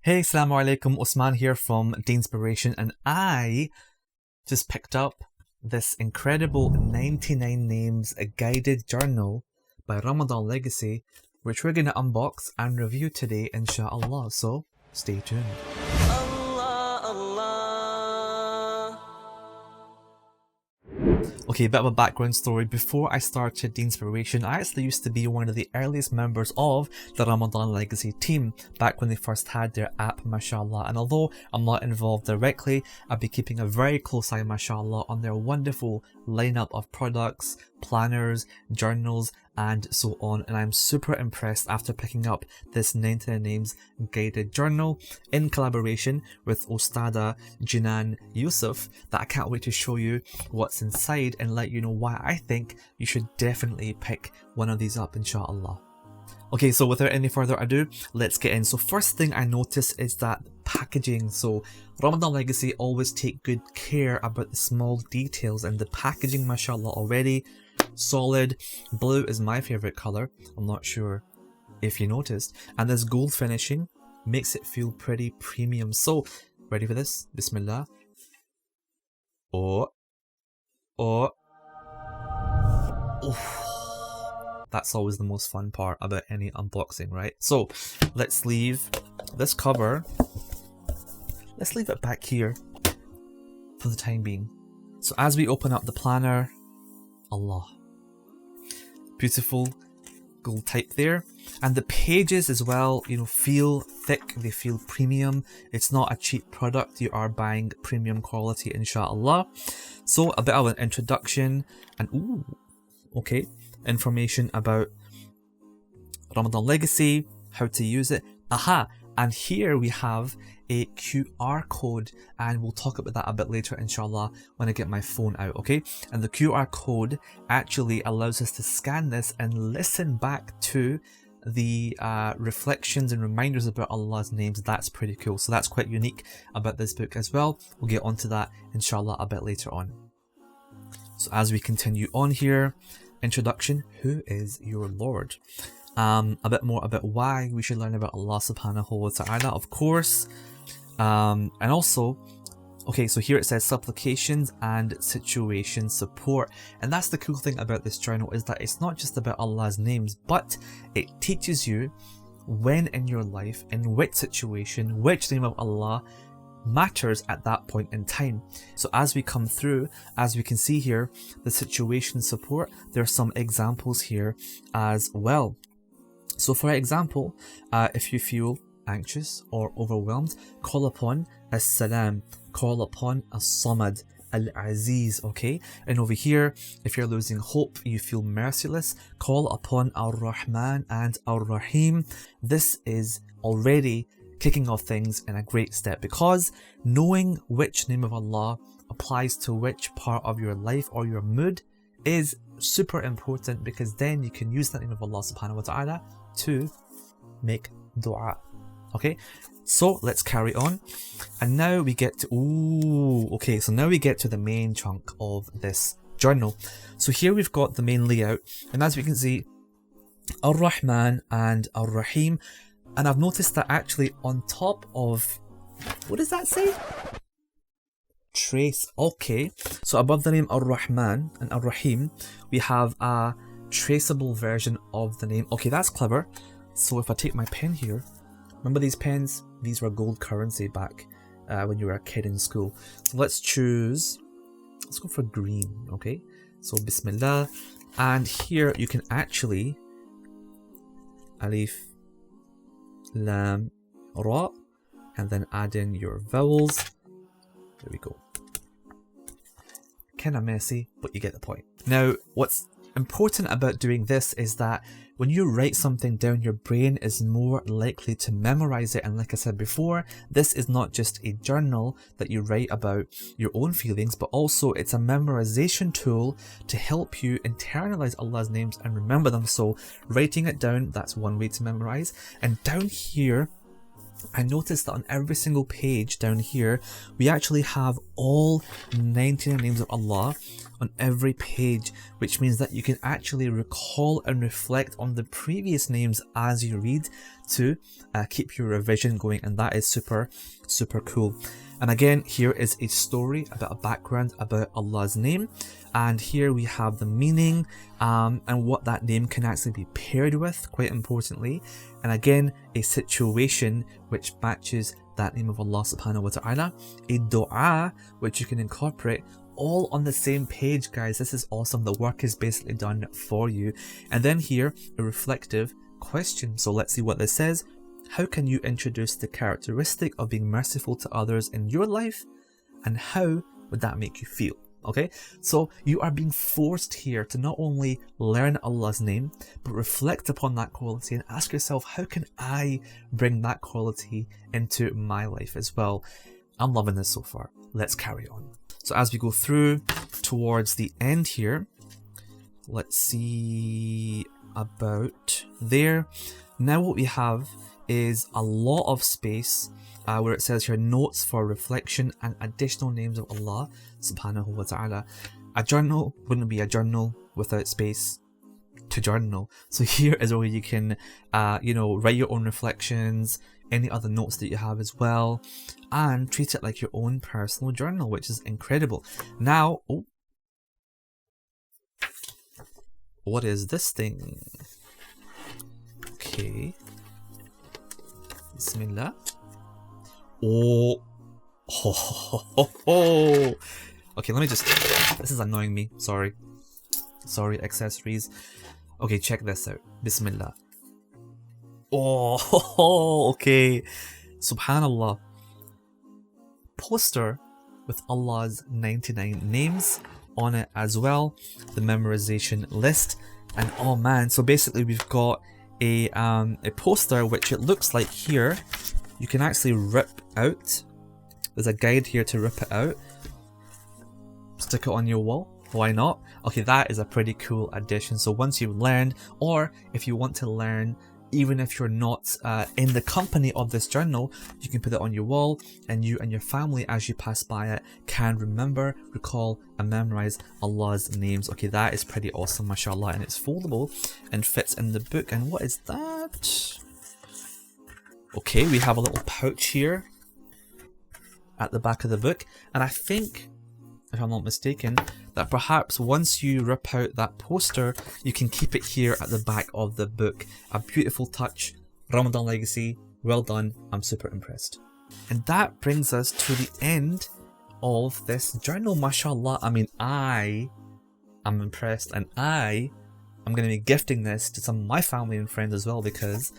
Hey, Assalamu alaikum, Usman here from Deenspiration, and I just picked up this incredible 99 Names Guided Journal by Ramadan Legacy, which we're going to unbox and review today, inshallah. So, stay tuned. Allah, Allah. Okay, a bit of a background story. Before I started Deenspiration, I actually used to be one of the earliest members of the Ramadan Legacy team, back when they first had their app, mashallah. And although I'm not involved directly, I've been keeping a very close eye, mashallah, on their wonderful lineup of products, planners, journals, and so on. And I'm super impressed after picking up this 99 Names Guided Journal in collaboration with Ustada Jinan Yusuf, that I can't wait to show you what's inside and let you know why I think you should definitely pick one of these up, inshallah. Okay, so without any further ado, let's get in. So first thing I notice is that packaging. So Ramadan Legacy always take good care about the small details, and the packaging, mashallah, already solid. Blue is my favorite color. I'm not sure if you noticed. And this gold finishing makes it feel pretty premium. So, ready for this? Bismillah. Oh. That's always the most fun part about any unboxing, right? So, let's leave this cover. Let's leave it back here for the time being. So as we open up the planner, Allah. Beautiful gold type there. And the pages as well, you know, feel thick, they feel premium. It's not a cheap product, you are buying premium quality, inshallah. So a bit of an introduction and okay, information about Ramadan Legacy, how to use it. Aha! And here we have a QR code, and we'll talk about that a bit later, inshallah, when I get my phone out, okay? And the QR code actually allows us to scan this and listen back to the reflections and reminders about Allah's names. That's pretty cool. So that's quite unique about this book as well. We'll get onto that, inshallah, a bit later on. So as we continue on here, introduction, who is your Lord? A bit more about why we should learn about Allah subhanahu wa ta'ala, of course. And also, okay, so here it says supplications and situation support. And that's the cool thing about this journal, is that it's not just about Allah's names, but it teaches you when in your life, in which situation, which name of Allah matters at that point in time. So as we come through, as we can see here, the situation support, there are some examples here as well. So for example, if you feel anxious or overwhelmed, call upon As-Salam, call upon As-Samad, Al-Aziz, okay? And over here, if you're losing hope, you feel merciless, call upon Ar-Rahman and Ar-Rahim. This is already kicking off things in a great step, because knowing which name of Allah applies to which part of your life or your mood is super important, because then you can use that name of Allah subhanahu wa ta'ala to make dua. Okay, so let's carry on. And now we get to, okay, so now we get to the main chunk of this journal. So here we've got the main layout, and as we can see, Ar-Rahman and Ar-Rahim. And I've noticed that actually on top of, what does that say? Trace. Okay, so above the name Ar-Rahman and Ar-Rahim, we have a traceable version of the name. Okay, that's clever. So if I take my pen here, remember these pens? These were gold currency back when you were a kid in school. So let's go for green, okay? So Bismillah. And here you can actually, Alif, Lam, Ra, and then add in your vowels. There we go. Kinda messy, but you get the point. Now, what's important about doing this is that when you write something down, your brain is more likely to memorize it. And like I said before, this is not just a journal that you write about your own feelings, but also it's a memorization tool to help you internalize Allah's names and remember them. So writing it down, that's one way to memorize. And down here, I noticed that on every single page down here, we actually have all 99 names of Allah on every page, which means that you can actually recall and reflect on the previous names as you read to keep your revision going, and that is super cool. And again, here is a story about a background about Allah's name, and here we have the meaning and what that name can actually be paired with, quite importantly, and again a situation which matches that name of Allah subhanahu wa ta'ala, a dua which you can incorporate, all on the same page, guys. This is awesome. The work is basically done for you. And then here, a reflective question. So let's see what this says. How can you introduce the characteristic of being merciful to others in your life, and how would that make you feel? Okay, so you are being forced here to not only learn Allah's name, but reflect upon that quality and ask yourself, how can I bring that quality into my life as well? I'm loving this so far. Let's carry on. So as we go through towards the end here, let's see about there. Now what we have is a lot of space where it says here notes for reflection and additional names of Allah subhanahu wa ta'ala. A journal wouldn't be a journal without space to journal. So here is where you can write your own reflections, any other notes that you have as well, and treat it like your own personal journal, which is incredible. Now, what is this thing? Okay, Bismillah. Oh. Okay, let me just, this is annoying me, sorry accessories. Okay, check this out. Bismillah. Oh, okay, subhanallah. Poster with Allah's 99 names on it as well, the memorization list, and oh man, so basically we've got a poster which it looks like here you can actually rip out. There's a guide here to rip it out, stick it on your wall, why not? Okay, that is a pretty cool addition. So once you've learned, or if you want to learn even if you're not in the company of this journal, you can put it on your wall, and you and your family, as you pass by it, can remember, recall, and memorize Allah's names. Okay, that is pretty awesome, mashallah, and it's foldable and fits in the book. And what is that? Okay, we have a little pouch here at the back of the book, and I think, if I'm not mistaken, that perhaps once you rip out that poster, you can keep it here at the back of the book. A beautiful touch. Ramadan Legacy, well done. I'm super impressed. And that brings us to the end of this journal, mashallah. I mean, I am impressed, and I'm going to be gifting this to some of my family and friends as well, because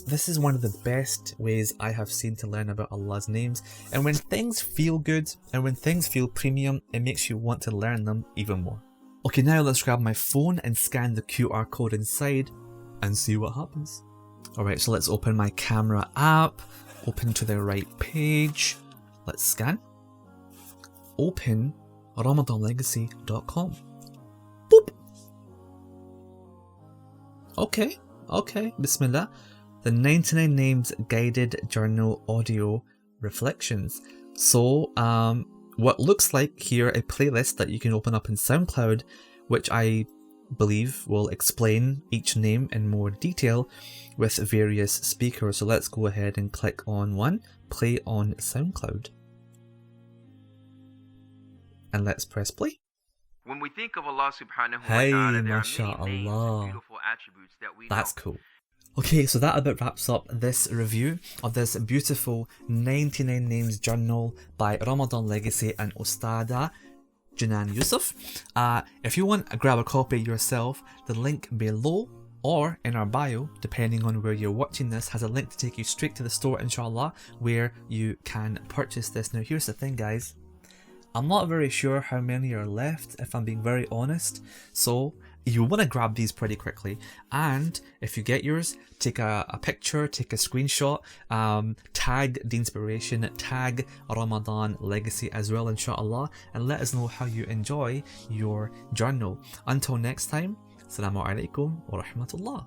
this is one of the best ways I have seen to learn about Allah's names. And when things feel good and when things feel premium, it makes you want to learn them even more. Okay, now let's grab my phone and scan the QR code inside and see what happens. Alright, so let's open my camera app, open to the right page, let's scan, open ramadanlegacy.com. Boop! Okay, Bismillah. The 99 Names Guided Journal Audio Reflections. So what looks like here a playlist that you can open up in SoundCloud, which I believe will explain each name in more detail with various speakers. So let's go ahead and click on one, play on SoundCloud, and let's press play. When we think of Allah subhanahu wa ta'ala, there are mashallah, many names and beautiful attributes that we that's know. cool. Okay, so that about wraps up this review of this beautiful 99 Names journal by Ramadan Legacy and Ustada Janan Yusuf. If you want to grab a copy yourself, the link below or in our bio, depending on where you're watching this, has a link to take you straight to the store, inshallah, where you can purchase this. Now here's the thing, guys. I'm not very sure how many are left, if I'm being very honest, so you want to grab these pretty quickly. And if you get yours, take a picture, take a screenshot, tag Deenspiration, tag Ramadan Legacy as well, inshallah, and let us know how you enjoy your journal. Until next time, Assalamu alaikum wa rahmatullah.